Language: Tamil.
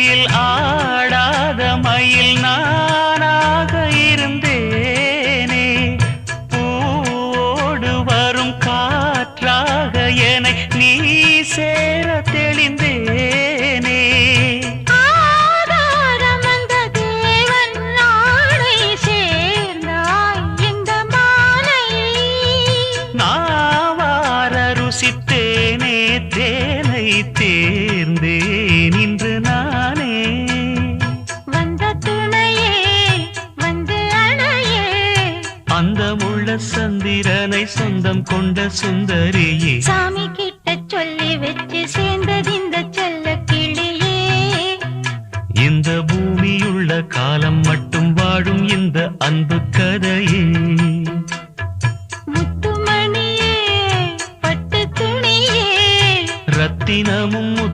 குயில் ஆடாத மயில் நானாக இருந்தேனே பூவோடு வரும் காற்றாக என்னை நீ சேர தெளிந்தேனே ருசித்தேனே தேனை தேர்ந்தேன் இன்று நானே வந்த துணையே வந்து அணையே அந்த முள்ள சந்திரனை சொந்தம் கொண்ட சுந்தரியே சாமி